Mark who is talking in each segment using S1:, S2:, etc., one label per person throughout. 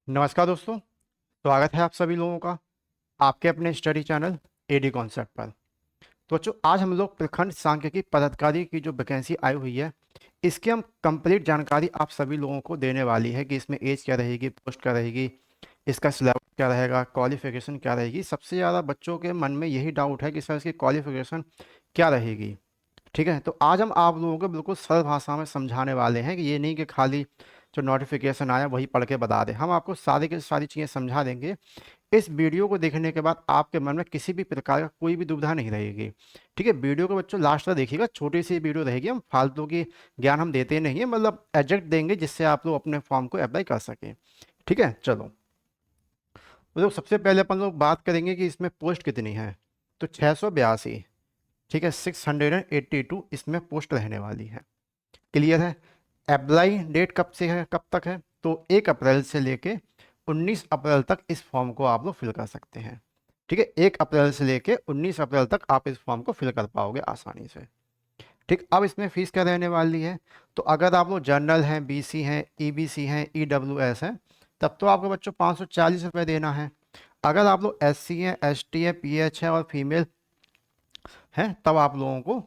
S1: नमस्कार दोस्तों। स्वागत है आप सभी लोगों का आपके अपने स्टडी चैनल एडी कॉन्सेप्ट पर। तो बच्चों, आज हम लोग प्रखंड सांख्यिकी पदाधिकारी की जो वैकेंसी आई हुई है, इसकी हम कंप्लीट जानकारी आप सभी लोगों को देने वाली है कि इसमें एज क्या रहेगी, पोस्ट क्या रहेगी, इसका सिलेबस क्या रहेगा, क्वालिफिकेशन क्या रहेगी। सबसे ज़्यादा बच्चों के मन में यही डाउट है कि सर इसकी क्वालिफिकेशन क्या रहेगी। ठीक है, तो आज हम आप लोगों को बिल्कुल सरल भाषा में समझाने वाले हैं कि ये नहीं कि खाली जो नोटिफिकेशन आया वही पढ़ के बता दें। हम आपको सारी की सारी चीज़ें समझा देंगे। इस वीडियो को देखने के बाद आपके मन में किसी भी प्रकार का कोई भी दुविधा नहीं रहेगी। ठीक है, वीडियो को बच्चों लास्ट तक देखिएगा। छोटी सी वीडियो रहेगी, हम फालतू की ज्ञान हम देते नहीं है, मतलब एग्जैक्ट देंगे जिससे आप लोग अपने फॉर्म को अप्लाई कर सकें। ठीक है, चलो। तो सबसे पहले अपन लोग बात करेंगे कि इसमें पोस्ट कितनी है। तो 682, ठीक है, 682 इसमें पोस्ट रहने वाली है। क्लियर है। अप्लाई डेट कब से है, कब तक है? तो 1 अप्रैल से लेके 19 अप्रैल तक इस फॉर्म को आप लोग फिल कर सकते हैं। ठीक है, 1 अप्रैल से लेके 19 अप्रैल तक आप इस फॉर्म को फिल कर पाओगे आसानी से। ठीक, अब इसमें फीस क्या रहने वाली है? तो अगर आप लोग जनरल हैं, बीसी हैं, ईबीसी हैं, ईडब्ल्यूएस हैं, तब तो आपको बच्चों 540 रुपये देना है। अगर आप लोग एससी हैं, एसटी है, पीएच है और फीमेल हैं, तब आप लोगों को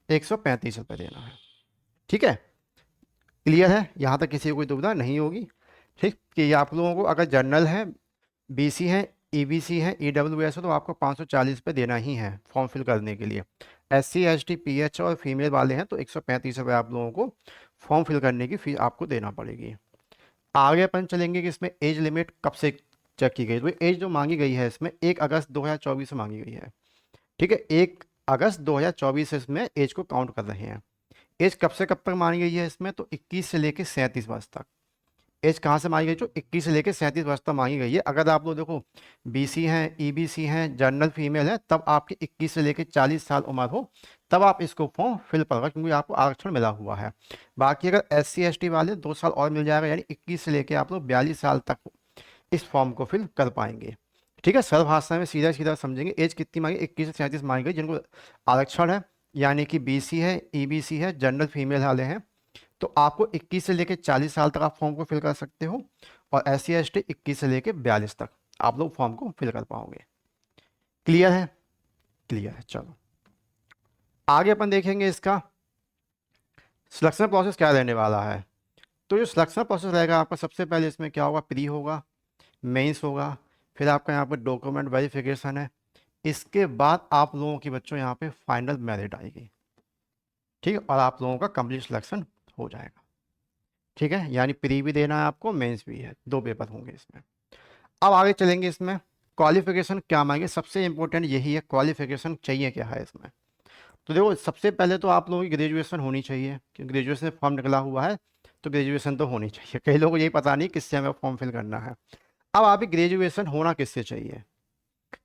S1: 135 रुपये देना है। ठीक है, क्लियर है, यहाँ तक किसी को कोई दुविधा नहीं होगी। ठीक, कि आप लोगों को अगर जनरल है, बीसी है, ईबीसी है, ईडब्ल्यूएस है, तो आपको 540 रुपये देना ही है फॉर्म फिल करने के लिए। एससी एसटी पीएच और फीमेल वाले हैं तो 135 रुपये आप लोगों को फॉर्म फिल करने की फीस आपको देना पड़ेगी। आगे अपन चलेंगे कि इसमें एज लिमिट कब से चेक की गई। तो एज जो मांगी गई है इसमें 1 अगस्त 2024 से मांगी गई है। ठीक है, 1 अगस्त 2024 से इसमें एज को काउंट कर रहे हैं। एज कब से कब तक मानी गई है इसमें? तो 21 से लेके 37 वर्ष तक। एज कहाँ से मांगी गई? जो 21 से लेके 37 वर्ष तक मांगी गई है। अगर आप लोग देखो बीसी हैं, ईबीसी हैं, जनरल फीमेल है, तब आपकी 21 से लेके 40 साल उम्र हो, तब आप इसको फॉर्म फिल करोगे क्योंकि आपको आरक्षण मिला हुआ है। बाकी अगर एससी एसटी वाले 2 साल और मिल जाएगा, यानी 21 से लेके आप लोग 42 साल तक इस फॉर्म को फिल कर पाएंगे। ठीक है, सरल भाषा में सीधा सीधा समझेंगे। एज कितनी मांगी? 21 से 37 मांगी गई जिनको आरक्षण है, यानी कि बीसी है, ईबीसी है, जनरल फीमेल वाले हैं, तो आपको 21 से लेकर 40 साल तक आप फॉर्म को फिल कर सकते हो। और एस सी एस टी 21 से लेकर 42 तक आप लोग फॉर्म को फिल कर पाओगे। क्लियर है? क्लियर है, चलो आगे अपन देखेंगे इसका सिलेक्शन प्रोसेस क्या रहने वाला है। तो जो सिलेक्शन प्रोसेस रहेगा आपका, सबसे पहले इसमें क्या होगा, प्री होगा, मेंस होगा, फिर आपका यहाँ पर डॉक्यूमेंट वेरिफिकेशन है। इसके बाद आप लोगों की बच्चों यहाँ पे फाइनल मेरिट आएगी। ठीक है, और आप लोगों का कंप्लीट सिलेक्शन हो जाएगा। ठीक है, यानी प्री भी देना है आपको, मेंस भी है, 2 पेपर होंगे इसमें। अब आगे चलेंगे इसमें क्वालिफिकेशन क्या मांगे। सबसे इंपॉर्टेंट यही है, क्वालिफिकेशन चाहिए क्या है इसमें। तो देखो, सबसे पहले तो आप लोगों की ग्रेजुएशन होनी चाहिए, क्योंकि ग्रेजुएशन फॉर्म निकला हुआ है तो ग्रेजुएशन तो होनी चाहिए। कई लोगों को यही पता नहीं किससे हमें फॉर्म फिल करना है। अब आपकी ग्रेजुएशन होना किससे चाहिए?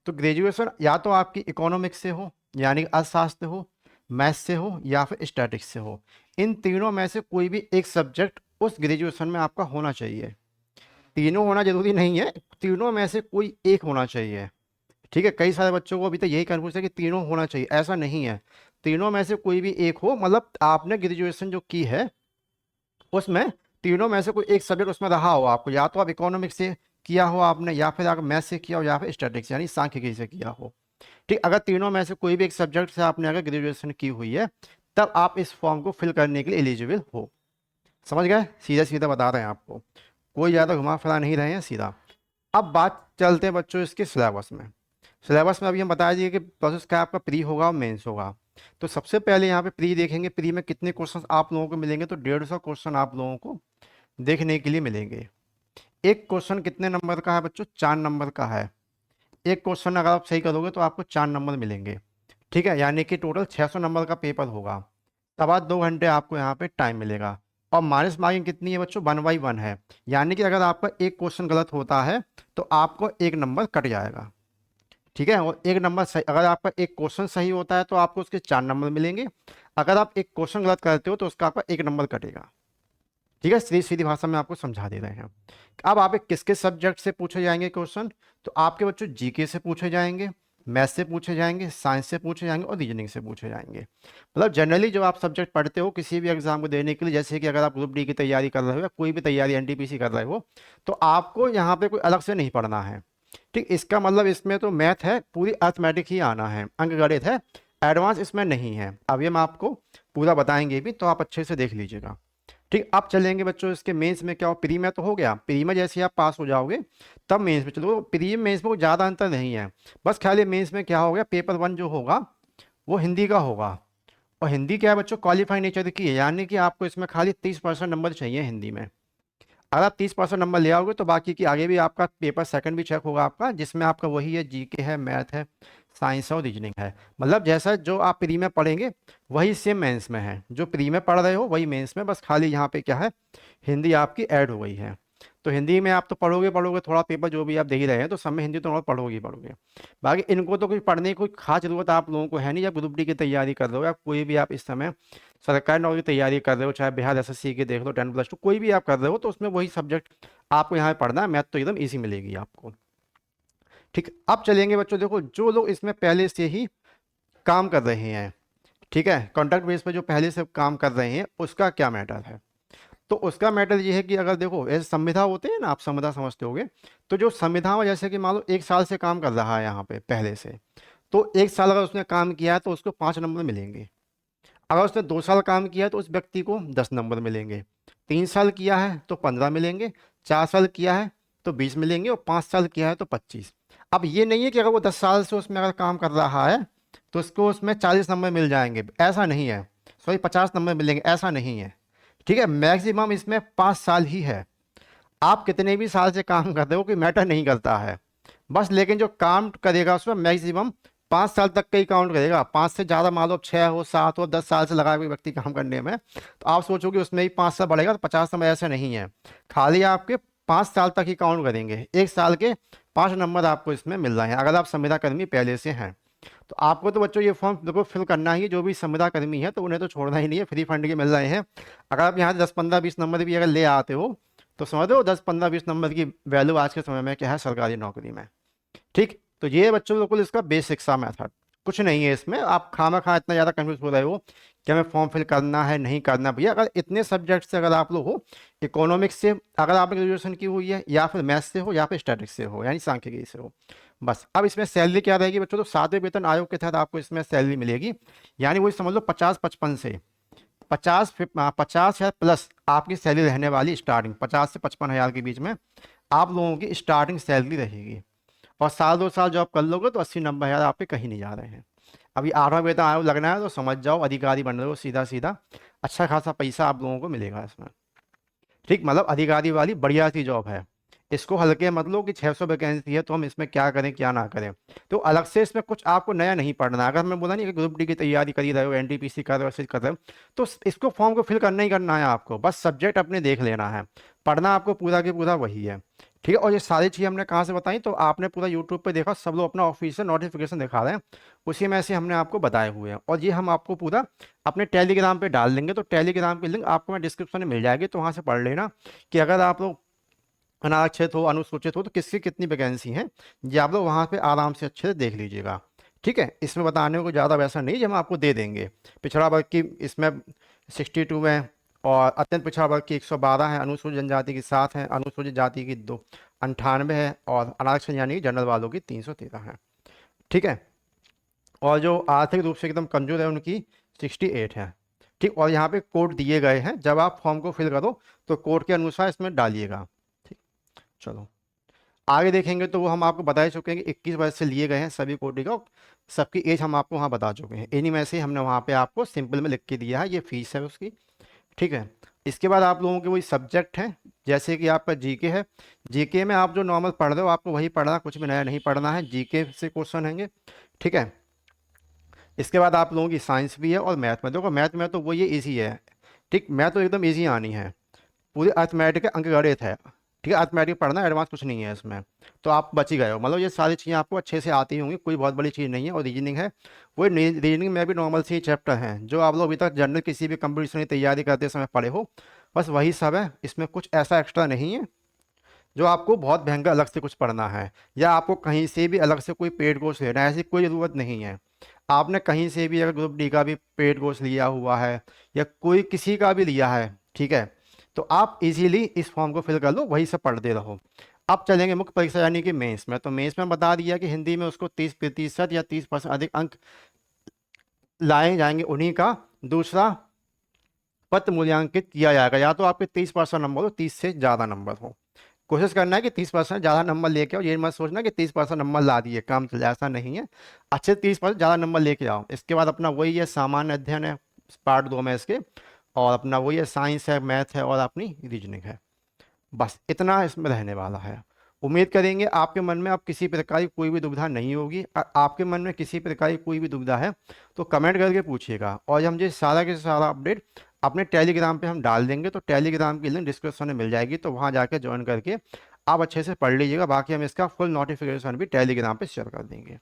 S1: तो ग्रेजुएशन या तो आपकी इकोनॉमिक्स से हो, यानी अर्थशास्त्र हो, मैथ्स से हो, या फिर स्टैटिक्स से हो। इन तीनों में से कोई भी एक सब्जेक्ट उस ग्रेजुएशन में आपका होना चाहिए। तीनों होना जरूरी नहीं है, तीनों में से कोई एक होना चाहिए। ठीक है, कई सारे बच्चों को अभी तक यही कन्फ्यूज है कि तीनों होना चाहिए, ऐसा नहीं है। तीनों में से कोई भी एक हो, मतलब आपने ग्रेजुएशन जो की है उसमें तीनों में से कोई एक सब्जेक्ट उसमें रहा हो आपको, या तो आप इकोनॉमिक्स से किया हो आपने, या फिर आप मैथ्स से किया हो, या फिर स्टैटिक्स यानी सांख्यिकी से किया हो। ठीक, अगर तीनों में से कोई भी एक सब्जेक्ट से आपने अगर ग्रेजुएशन की हुई है, तब आप इस फॉर्म को फिल करने के लिए एलिजिबल हो। समझ गए? सीधा सीधा बता रहे हैं आपको, कोई ज़्यादा घुमा फिरा नहीं रहे हैं, सीधा। अब बात चलते हैं बच्चों इसके सिलेबस में। सिलेबस में अभी हम बता दिए कि प्रोसेस क्या आपका प्री होगा और मेंस होगा। तो सबसे पहले यहाँ पे प्री देखेंगे। प्री में कितने क्वेश्चन आप लोगों को मिलेंगे? तो 150 क्वेश्चन आप लोगों को देखने के लिए मिलेंगे। एक क्वेश्चन कितने नंबर का है बच्चों? 4 नंबर का है। एक क्वेश्चन अगर आप सही करोगे तो आपको 4 नंबर मिलेंगे। ठीक है, यानी कि टोटल 600 नंबर का पेपर होगा। सवा 2 घंटे आपको यहाँ पे टाइम मिलेगा। और माइनस मार्किंग कितनी है बच्चों? 1/1 है, यानी कि अगर आपका एक क्वेश्चन गलत होता है तो आपको 1 नंबर कट जाएगा। ठीक है, और 1 नंबर सही, अगर आपका एक क्वेश्चन सही होता है तो आपको उसके 4 नंबर मिलेंगे। अगर आप एक क्वेश्चन गलत करते हो तो उसका आपका 1 नंबर कटेगा। ठीक है, सीधी सीधी भाषा में आपको समझा दे रहे हैं। अब आप किसके सब्जेक्ट से पूछे जाएंगे क्वेश्चन? तो आपके बच्चों जीके से पूछे जाएंगे, मैथ से पूछे जाएंगे, साइंस से पूछे जाएंगे और रीजनिंग से पूछे जाएंगे। मतलब जनरली जो आप सब्जेक्ट पढ़ते हो किसी भी एग्जाम को देने के लिए, जैसे कि अगर आप ग्रुप डी की तैयारी कर रहे हो या कोई भी तैयारी एनटीपीसी कर रहे हो, तो आपको यहाँ पे कोई अलग से नहीं पढ़ना है। ठीक, इसका मतलब इसमें तो मैथ है, पूरी अर्थमेटिक ही आना है, अंकगणित है, एडवांस इसमें नहीं है। अब ये हम आपको पूरा बताएंगे भी, तो आप अच्छे से देख लीजिएगा। ठीक, अब चलेंगे बच्चों इसके मेंस में क्या हो। प्री में तो हो गया, प्री में जैसे आप पास हो जाओगे तब मेंस में चलो। प्री मेंस में कोई ज़्यादा अंतर नहीं है, बस खाली मेंस में क्या हो गया, पेपर 1 जो होगा वो हिंदी का होगा। और हिंदी क्या है बच्चों, क्वालिफाई नेचर की है, यानी कि आपको इसमें खाली 30% नंबर चाहिए हिंदी में। अगर आप 30% नंबर ले आओगे तो बाकी की आगे भी आपका पेपर सेकंड भी चेक होगा आपका, जिसमें आपका वही है, जीके है, मैथ है, साइंस है और रीजनिंग है। मतलब जैसा जो आप प्री में पढ़ेंगे वही सेम मेंस में है, जो प्री में पढ़ रहे हो वही मेंस में, बस खाली यहाँ पे क्या है, हिंदी आपकी ऐड हो गई है। तो हिंदी में आप तो पढ़ोगे पढ़ोगे थोड़ा पेपर जो भी आप दे ही रहे हैं, तो सब में हिंदी तो और पढ़ोगे ही पढ़ोगे। बाकी इनको तो कोई पढ़ने की कोई खास जरूरत आप लोगों को है नहीं, जब ग्रुप डी की तैयारी कर रहे हो या कोई भी आप इस समय सरकारी नौकरी की तैयारी कर रहे हो, चाहे बिहार एसएससी की देख लो, 10+2 कोई भी आप कर रहे हो, तो उसमें वही सब्जेक्ट आपको यहाँ पे पढ़ना है। मैथ तो एकदम ईजी मिलेगी आपको। ठीक, अब चलेंगे बच्चों, देखो जो लोग इसमें पहले से ही काम कर रहे हैं, ठीक है, कॉन्ट्रैक्ट बेस पे जो पहले से काम कर रहे हैं, उसका क्या मैटर है। तो उसका मैटर ये है कि अगर देखो ऐसे संविदा होते हैं ना, आप संविदा समझते होगे, तो जो संविदा में जैसे कि मान लो 1 साल से काम कर रहा है यहाँ पे पहले से, तो 1 साल अगर उसने काम किया है तो उसको 5 नंबर मिलेंगे। अगर उसने 2 साल काम किया है तो उस व्यक्ति को 10 नंबर मिलेंगे। 3 साल किया है तो 15 मिलेंगे। 4 साल किया है तो 20 मिलेंगे और 5 साल किया है तो 25। अब ये नहीं है कि अगर वो 10 साल से उसमें अगर काम कर रहा है तो उसको उसमें 40 नंबर मिल जाएंगे, ऐसा नहीं है। सॉरी, 50 नंबर मिलेंगे, ऐसा नहीं है। ठीक है, मैक्सिमम इसमें 5 साल ही है। आप कितने भी साल से काम करते हो कोई मैटर नहीं करता है, बस लेकिन जो काम करेगा उसमें मैक्सिमम 5 साल तक का ही काउंट करेगा। 5 से ज़्यादा मान लो 6 हो, 7 हो, 10 साल से लगा कोई व्यक्ति काम करने में, तो आप सोचोगे उसमें ही 5 साल बढ़ेगा तो 50 नंबर, ऐसा नहीं है। खाली आपके 5 साल तक ही काउंट करेंगे, 1 साल के 5 नंबर आपको इसमें मिल रहे हैं अगर आप संविदा कर्मी पहले से हैं। तो आपको तो बच्चों ये फॉर्म देखो फिल करना ही है, जो भी संविदा कर्मी है तो उन्हें तो छोड़ना ही नहीं है, फ्री फंड के मिल रहे हैं। अगर आप यहाँ 10, 15, 20 नंबर भी अगर ले आते हो तो समझ लो 10, 15, 20 नंबर की वैल्यू आज के समय में क्या है सरकारी नौकरी में। ठीक, तो ये बच्चों बिल्कुल इसका बेसिक सा मेथड, कुछ नहीं है इसमें। आप खामा खा इतना ज़्यादा कंफ्यूज हो रहे हो कि हमें फॉर्म फिल करना है नहीं करना। भैया अगर इतने सब्जेक्ट से अगर आप लोग हो, इकोनॉमिक्स से अगर आपने ग्रेजुएशन की हुई है, या फिर मैथ्स से हो, या फिर स्टैटिक्स से हो, यानी सांख्यिकी से हो, बस। अब इसमें सैलरी क्या रहेगी बच्चों, तो 7वें वेतन आयोग के तहत आपको इसमें सैलरी मिलेगी, यानी वही समझ लो 50-55 से 50 या प्लस आपकी सैलरी रहने वाली, स्टार्टिंग 50 से 55 हज़ार के बीच में आप लोगों की स्टार्टिंग सैलरी रहेगी। और साल 2 साल जॉब कर लोगे तो 80-90 हज़ार आप पे कहीं नहीं जा रहे हैं। अभी 8वां वेतन आयोग लगना है तो समझ जाओ अधिकारी बन रहे हो सीधा सीधा, अच्छा खासा पैसा आप लोगों को मिलेगा इसमें। ठीक, मतलब अधिकारी वाली बढ़िया सी जॉब है, इसको हल्के मत लो कि 600 वैकेंसी है तो हम इसमें क्या करें क्या ना करें। तो अलग से इसमें कुछ आपको नया नहीं पढ़ना। अगर मैं बोला नहीं कि ग्रुप डी की तैयारी कर ही रहे हो, एनटीपीसी कर रहे हो, ऐसे कर रहे हो, तो इसको फॉर्म को फिल करना ही करना है आपको, बस सब्जेक्ट अपने देख लेना है, पढ़ना आपको पूरा के पूरा वही है। ठीक है, और ये सारी चीज़ हमने कहाँ से बताई, तो आपने पूरा यूट्यूब पे देखा, सब लोग अपना ऑफिशियल नोटिफिकेशन दिखा रहे हैं, उसी में से हमने आपको बताए हुए हैं। और ये हम आपको पूरा अपने टेलीग्राम पे डाल देंगे, तो टेलीग्राम की लिंक आपको मैं डिस्क्रिप्शन में मिल जाएगी, तो वहाँ से पढ़ लेना कि अगर आप लोग अनारक्षित हो, अनुसूचित हो, तो किसकी कितनी वैकेंसी हैं, ये आप लोग वहाँ पे आराम से अच्छे से देख लीजिएगा। ठीक है, इसमें बताने को ज़्यादा वैसा नहीं जो हम आपको दे देंगे। पिछड़ा वर्ग की इसमें 62 है, और अत्यंत पिछड़ा वर्ग की 112 है, अनुसूचित जनजाति की 7 है, अनुसूचित जाति की 98 है, और अनारक्षण यानी कि जनरल वालों की 313 है। ठीक है, और जो आर्थिक रूप से एकदम कमजोर है उनकी 68 है। ठीक, और यहाँ पे कोड दिए गए हैं, जब आप फॉर्म को फिल करो तो कोड के अनुसार इसमें डालिएगा। ठीक, चलो आगे देखेंगे तो वो हम आपको बता ही चुके हैं कि 21 वर्ष से लिए गए हैं सभी कोटि का, सबकी एज हम आपको वहाँ बता चुके हैं, इन्हीं में से हमने वहाँ पे आपको सिंपल में लिख के दिया है, ये फीस है उसकी। ठीक है, इसके बाद आप लोगों के वही सब्जेक्ट हैं, जैसे कि आपका जीके है, जीके में आप जो नॉर्मल पढ़ रहे हो आपको वही पढ़ना, कुछ भी नया नहीं पढ़ना है, जीके से क्वेश्चन होंगे। ठीक है, इसके बाद आप लोगों की साइंस भी है, और मैथ में देखो, मैथ में तो वो ये ईजी है। ठीक, मैथ तो एकदम ईजी आनी है, पूरी अर्थमेटिक अंकगणित है। ठीक है, अर्थमेटिक पढ़ना, एडवांस कुछ नहीं है इसमें, तो आप बच ही गए हो। मतलब ये सारी चीज़ें आपको अच्छे से आती होंगी, कोई बहुत बड़ी चीज़ नहीं है। और रीजनिंग है, वो रीजनिंग में भी नॉर्मल सी चैप्टर हैं जो आप लोग अभी तक जनरल किसी भी कंपटीशन की तैयारी करते समय पढ़े हो, बस वही सब है, इसमें कुछ ऐसा एक्स्ट्रा नहीं है। जो आपको बहुत महंगा अलग से कुछ पढ़ना है, या आपको कहीं से भी अलग से कोई पेड कोर्स लेना है, ऐसी कोई ज़रूरत नहीं है। आपने कहीं से भी अगर ग्रुप डी का भी पेड कोर्स लिया हुआ है या कोई किसी का भी लिया है, ठीक है, तो आप इजीली इस फॉर्म को फिल कर लो, वही सब पढ़ते रहो। अब चलेंगे मुख्य परीक्षा यानी कि मेंस में। तो मेंस में बता दिया कि हिंदी में उसको 30% या 30% अधिक अंक लाए जाएंगे उन्हीं का दूसरा पत्र मूल्यांकित किया जाएगा, या तो आपके 30% नंबर हो, 30 से ज़्यादा नंबर हो। कोशिश करना है कि 30% ज़्यादा नंबर लेके आओ, ये मत सोचना कि 30% नंबर ला दिए काम चले, ऐसा नहीं है। अच्छे 30% ज़्यादा नंबर लेके आओ। इसके बाद अपना वही है सामान्य अध्ययन है पार्ट 2 में इसके, और अपना वही है साइंस है, मैथ है और अपनी रीजनिंग है। बस इतना इसमें रहने वाला है। उम्मीद करेंगे आपके मन में अब किसी प्रकार की कोई भी दुविधा नहीं होगी। आपके मन में किसी प्रकार की कोई भी दुविधा है तो कमेंट करके पूछिएगा, और हम ये सारा के सारा अपडेट अपने टेलीग्राम पे हम डाल देंगे। तो टेलीग्राम की लिंक डिस्क्रिप्शन में मिल जाएगी, तो वहाँ जाके ज्वाइन करके आप अच्छे से पढ़ लीजिएगा। बाकी हम इसका फुल नोटिफिकेशन भी टेलीग्राम पे शेयर कर देंगे।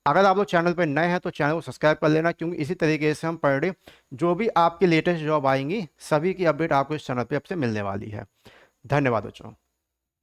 S1: अगर आप लोग चैनल पर नए हैं तो चैनल को सब्सक्राइब कर लेना, क्योंकि इसी तरीके से हम पर डे जो भी आपकी लेटेस्ट जॉब आएंगी सभी की अपडेट आपको इस चैनल पे अब से मिलने वाली है। धन्यवाद बच्चों।